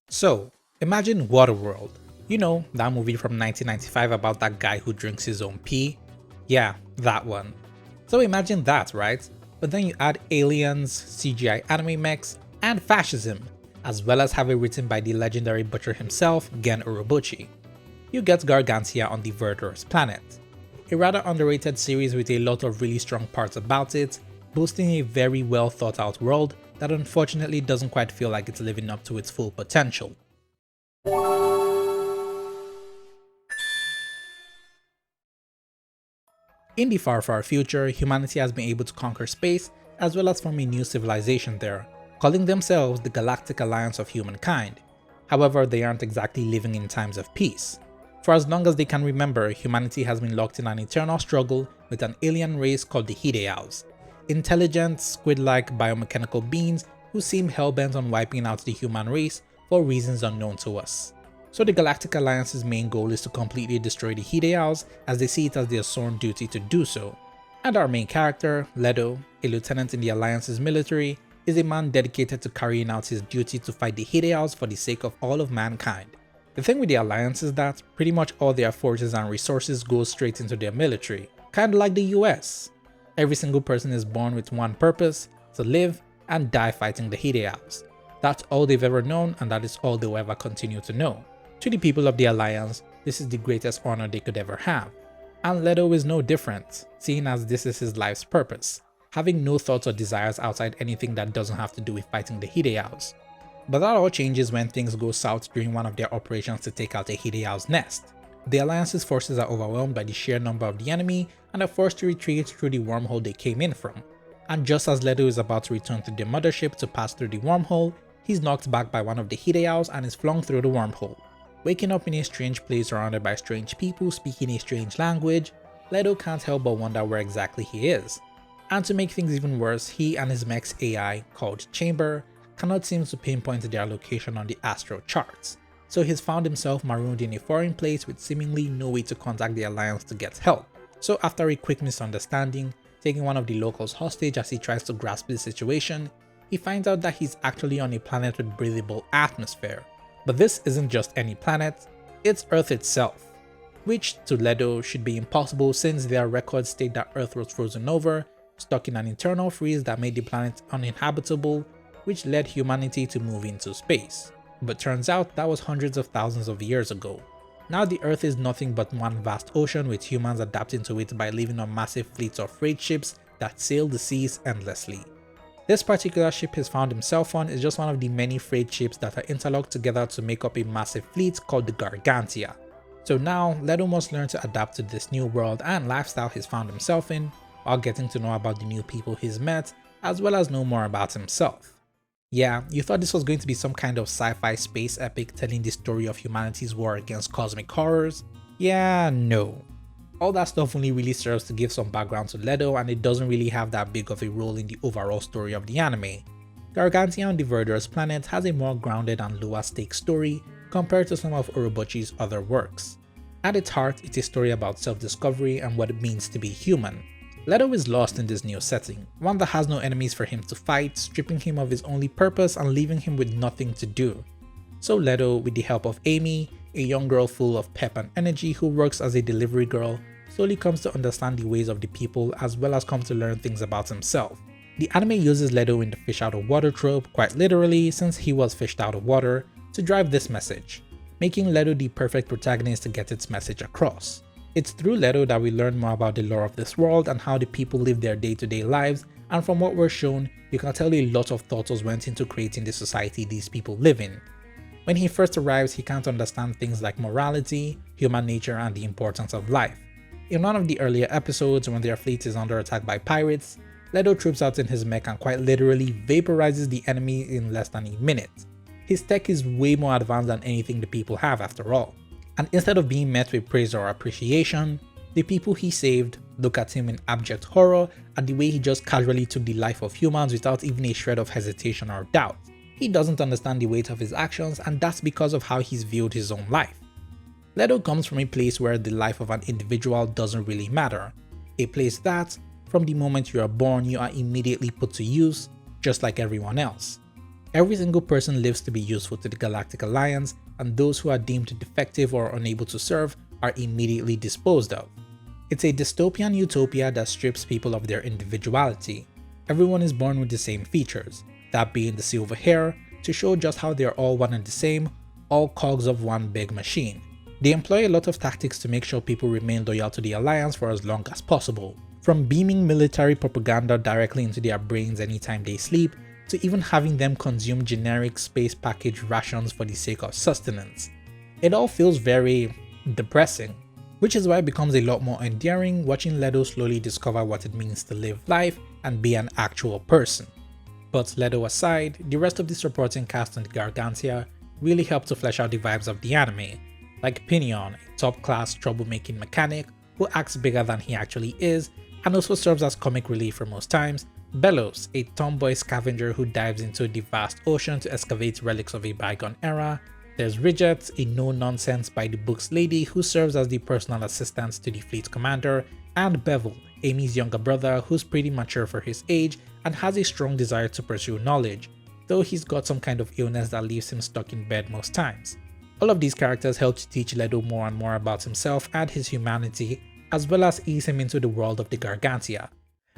So, imagine Waterworld. You know, that movie from 1995 about that guy who drinks his own pee? Yeah, that one. So imagine that, right? But then you add aliens, CGI anime mechs, and fascism, as well as have it written by the legendary butcher himself, Gen Urobuchi. You get Gargantia on the Verdurous Planet. A rather underrated series with a lot of really strong parts about it, boasting a very well thought out world that unfortunately doesn't quite feel like it's living up to its full potential. In the far far future, humanity has been able to conquer space as well as form a new civilization there, calling themselves the Galactic Alliance of Humankind. However, they aren't exactly living in times of peace. For as long as they can remember, humanity has been locked in an eternal struggle with an alien race called the Hideaus, intelligent, squid-like biomechanical beings who seem hellbent on wiping out the human race for reasons unknown to us. So the Galactic Alliance's main goal is to completely destroy the Hideaus, as they see it as their sworn duty to do so. And our main character, Leto, a lieutenant in the Alliance's military, is a man dedicated to carrying out his duty to fight the Hideaus for the sake of all of mankind. The thing with the Alliance is that pretty much all their forces and resources go straight into their military, kinda like the US. Every single person is born with one purpose: to live and die fighting the Hideaus. That's all they've ever known, and that is all they'll ever continue to know. To the people of the Alliance, this is the greatest honor they could ever have. And Leto is no different, seeing as this is his life's purpose, having no thoughts or desires outside anything that doesn't have to do with fighting the Hideaus. But that all changes when things go south during one of their operations to take out a Hideaus nest. The Alliance's forces are overwhelmed by the sheer number of the enemy and are forced to retreat through the wormhole they came in from. And just as Leto is about to return to the mothership to pass through the wormhole, he's knocked back by one of the Hideaus and is flung through the wormhole. Waking up in a strange place surrounded by strange people speaking a strange language, Leto can't help but wonder where exactly he is. And to make things even worse, he and his mech's AI, called Chamber, cannot seem to pinpoint their location on the astral charts, so he's found himself marooned in a foreign place with seemingly no way to contact the Alliance to get help. So after a quick misunderstanding, taking one of the locals hostage as he tries to grasp the situation, he finds out that he's actually on a planet with breathable atmosphere. But this isn't just any planet, it's Earth itself, which to Leto should be impossible since their records state that Earth was frozen over, stuck in an internal freeze that made the planet uninhabitable, which led humanity to move into space. But turns out that was hundreds of thousands of years ago. Now the Earth is nothing but one vast ocean with humans adapting to it by living on massive fleets of freight ships that sail the seas endlessly. This particular ship he's found himself on is just one of the many freight ships that are interlocked together to make up a massive fleet called the Gargantia. So now, Leto must learn to adapt to this new world and lifestyle he's found himself in, while getting to know about the new people he's met, as well as know more about himself. Yeah, you thought this was going to be some kind of sci-fi space epic telling the story of humanity's war against cosmic horrors? Yeah, no. All that stuff only really serves to give some background to Leto, and it doesn't really have that big of a role in the overall story of the anime. Gargantia on the Verdurous Planet has a more grounded and lower stakes story compared to some of Urobuchi's other works. At its heart, it's a story about self-discovery and what it means to be human. Leto is lost in this new setting, one that has no enemies for him to fight, stripping him of his only purpose and leaving him with nothing to do. So Leto, with the help of Amy, a young girl full of pep and energy who works as a delivery girl, slowly comes to understand the ways of the people as well as come to learn things about himself. The anime uses Leto in the fish out of water trope, quite literally since he was fished out of water, to drive this message, making Leto the perfect protagonist to get its message across. It's through Leto that we learn more about the lore of this world and how the people live their day-to-day lives, and from what we're shown, you can tell a lot of thought went into creating the society these people live in. When he first arrives, he can't understand things like morality, human nature, and the importance of life. In one of the earlier episodes, when their fleet is under attack by pirates, Leto troops out in his mech and quite literally vaporizes the enemy in less than a minute. His tech is way more advanced than anything the people have after all. And instead of being met with praise or appreciation, the people he saved look at him in abject horror at the way he just casually took the life of humans without even a shred of hesitation or doubt. He doesn't understand the weight of his actions, and that's because of how he's viewed his own life. Leto comes from a place where the life of an individual doesn't really matter, a place that, from the moment you are born, you are immediately put to use, just like everyone else. Every single person lives to be useful to the Galactic Alliance, and those who are deemed defective or unable to serve are immediately disposed of. It's a dystopian utopia that strips people of their individuality. Everyone is born with the same features, that being the silver hair, to show just how they're all one and the same, all cogs of one big machine. They employ a lot of tactics to make sure people remain loyal to the Alliance for as long as possible, from beaming military propaganda directly into their brains anytime they sleep, to even having them consume generic space package rations for the sake of sustenance. It all feels very depressing, which is why it becomes a lot more endearing watching Leto slowly discover what it means to live life and be an actual person. But Leto aside, the rest of the supporting cast on the Gargantia really helped to flesh out the vibes of the anime, like Pinion, a top-class troublemaking mechanic who acts bigger than he actually is and also serves as comic relief for most times, Belos, a tomboy scavenger who dives into the vast ocean to excavate relics of a bygone era. There's Ridget, a no-nonsense by-the-books lady who serves as the personal assistant to the fleet commander, and Bevel, Amy's younger brother who's pretty mature for his age and has a strong desire to pursue knowledge, though he's got some kind of illness that leaves him stuck in bed most times. All of these characters help to teach Leto more and more about himself and his humanity, as well as ease him into the world of the Gargantia.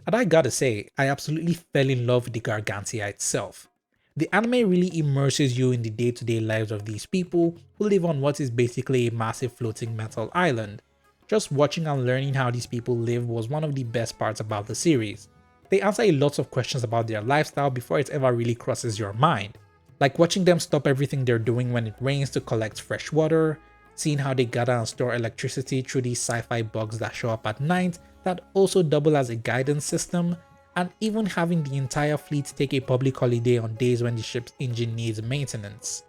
And I gotta say, I absolutely fell in love with the Gargantia itself. The anime really immerses you in the day-to-day lives of these people who live on what is basically a massive floating metal island. Just watching and learning how these people live was one of the best parts about the series. They answer a lot of questions about their lifestyle before it ever really crosses your mind. Like watching them stop everything they're doing when it rains to collect fresh water, seeing how they gather and store electricity through these sci-fi bugs that show up at night that also double as a guidance system, and even having the entire fleet take a public holiday on days when the ship's engine needs maintenance.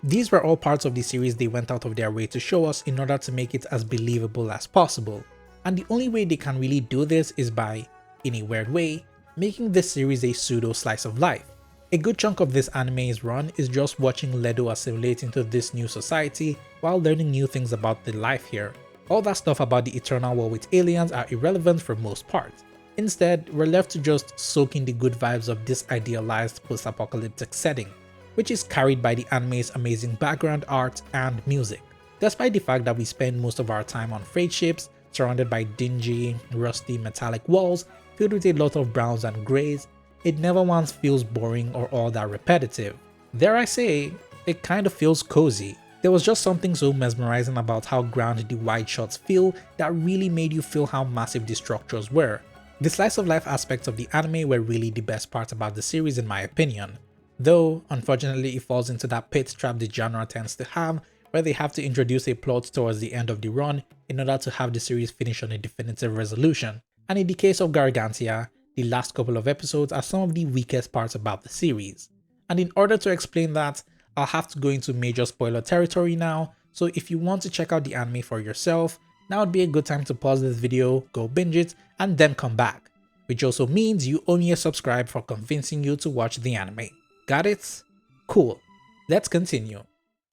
These were all parts of the series they went out of their way to show us in order to make it as believable as possible, and the only way they can really do this is by, in a weird way, making this series a pseudo slice of life. A good chunk of this anime's run is just watching Leto assimilate into this new society while learning new things about the life here. All that stuff about the eternal war with aliens are irrelevant for most part. Instead, we're left to just soak in the good vibes of this idealized post-apocalyptic setting, which is carried by the anime's amazing background art and music. Despite the fact that we spend most of our time on freight ships, surrounded by dingy, rusty metallic walls filled with a lot of browns and greys, it never once feels boring or all that repetitive. Dare I say, it kind of feels cozy. There was just something so mesmerizing about how grounded the wide shots feel that really made you feel how massive the structures were. The slice of life aspects of the anime were really the best part about the series in my opinion, though unfortunately it falls into that pit trap the genre tends to have, where they have to introduce a plot towards the end of the run in order to have the series finish on a definitive resolution, and in the case of Gargantia, the last couple of episodes are some of the weakest parts about the series. And in order to explain that, I'll have to go into major spoiler territory now, so if you want to check out the anime for yourself, now would be a good time to pause this video, go binge it, and then come back, which also means you owe me a subscribe for convincing you to watch the anime. Got it? Cool. Let's continue.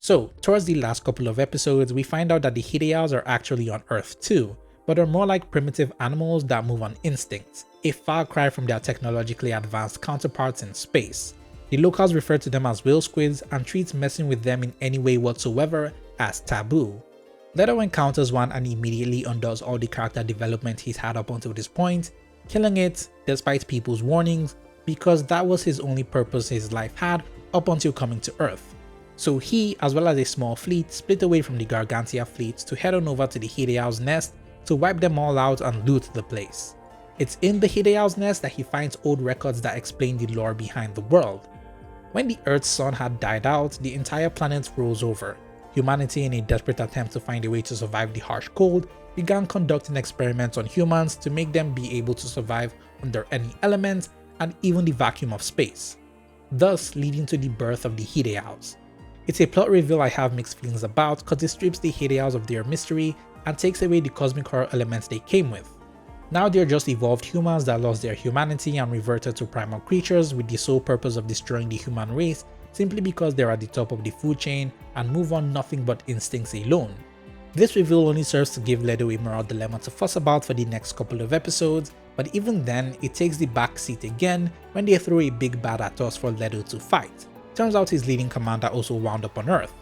So, towards the last couple of episodes, we find out that the Hideaus are actually on Earth too, but are more like primitive animals that move on instinct, a far cry from their technologically advanced counterparts in space. The locals refer to them as whale squids and treat messing with them in any way whatsoever as taboo. Leto encounters one and immediately undoes all the character development he's had up until this point, killing it despite people's warnings, because that was his only purpose his life had up until coming to Earth. So he, as well as a small fleet, split away from the Gargantia fleet to head on over to the Hideaus' nest to wipe them all out and loot the place. It's in the Hideaus' nest that he finds old records that explain the lore behind the world. When the Earth's sun had died out, the entire planet froze over. Humanity, in a desperate attempt to find a way to survive the harsh cold, began conducting experiments on humans to make them be able to survive under any element and even the vacuum of space, thus leading to the birth of the Hideaus. It's a plot reveal I have mixed feelings about because it strips the Hideaus of their mystery and takes away the cosmic horror elements they came with. Now they're just evolved humans that lost their humanity and reverted to primal creatures with the sole purpose of destroying the human race simply because they're at the top of the food chain and move on nothing but instincts alone. This reveal only serves to give Leto a moral dilemma to fuss about for the next couple of episodes, but even then it takes the back seat again when they throw a big bad at us for Leto to fight. Turns out his leading commander also wound up on Earth,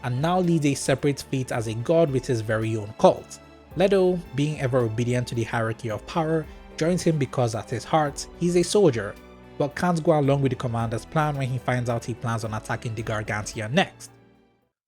and now leads a separate fleet as a god with his very own cult. Leto, being ever obedient to the hierarchy of power, joins him because at his heart, he's a soldier, but can't go along with the commander's plan when he finds out he plans on attacking the Gargantia next.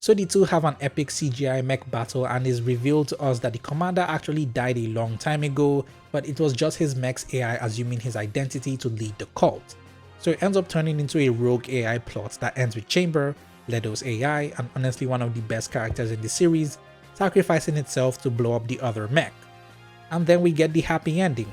So the two have an epic CGI mech battle, and it's revealed to us that the commander actually died a long time ago, but it was just his mech's AI assuming his identity to lead the cult. So it ends up turning into a rogue AI plot that ends with Chamber, Leto's AI, and honestly one of the best characters in the series, sacrificing itself to blow up the other mech. And then we get the happy ending.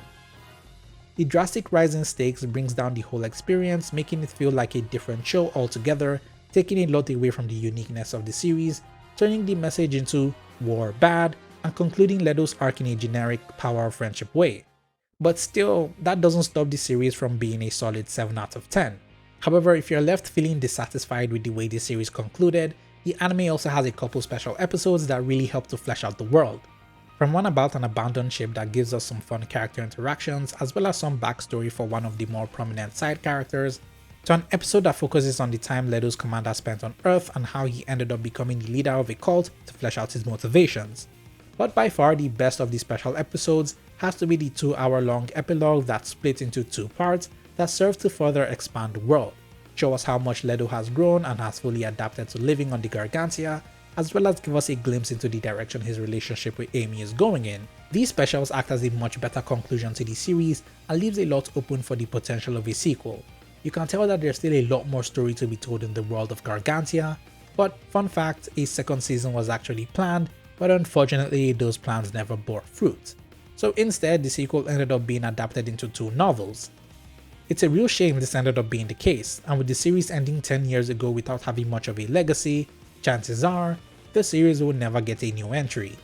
The drastic rise in stakes brings down the whole experience, making it feel like a different show altogether, taking a lot away from the uniqueness of the series, turning the message into war bad, and concluding Leto's arc in a generic power of friendship way. But still, that doesn't stop the series from being a solid 7 out of 10. However, if you're left feeling dissatisfied with the way the series concluded, the anime also has a couple special episodes that really help to flesh out the world. From one about an abandoned ship that gives us some fun character interactions, as well as some backstory for one of the more prominent side characters, to an episode that focuses on the time Leto's commander spent on Earth and how he ended up becoming the leader of a cult to flesh out his motivations. But by far the best of the special episodes has to be the 2-hour-long epilogue that split into 2 parts that serve to further expand the world, show us how much Leto has grown and has fully adapted to living on the Gargantia, as well as give us a glimpse into the direction his relationship with Amy is going in. These specials act as a much better conclusion to the series and leaves a lot open for the potential of a sequel. You can tell that there's still a lot more story to be told in the world of Gargantia, but fun fact, a second season was actually planned, but unfortunately those plans never bore fruit. So instead, the sequel ended up being adapted into 2 novels. It's a real shame this ended up being the case, and with the series ending 10 years ago without having much of a legacy, chances are, the series will never get a new entry.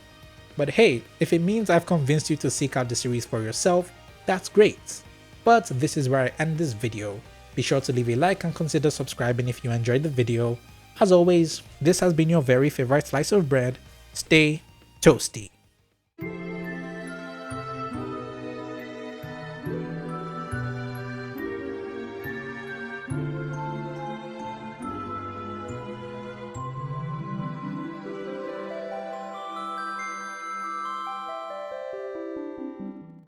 But hey, if it means I've convinced you to seek out the series for yourself, that's great. But this is where I end this video. Be sure to leave a like and consider subscribing if you enjoyed the video. As always, this has been your very favorite slice of bread. Stay toasty.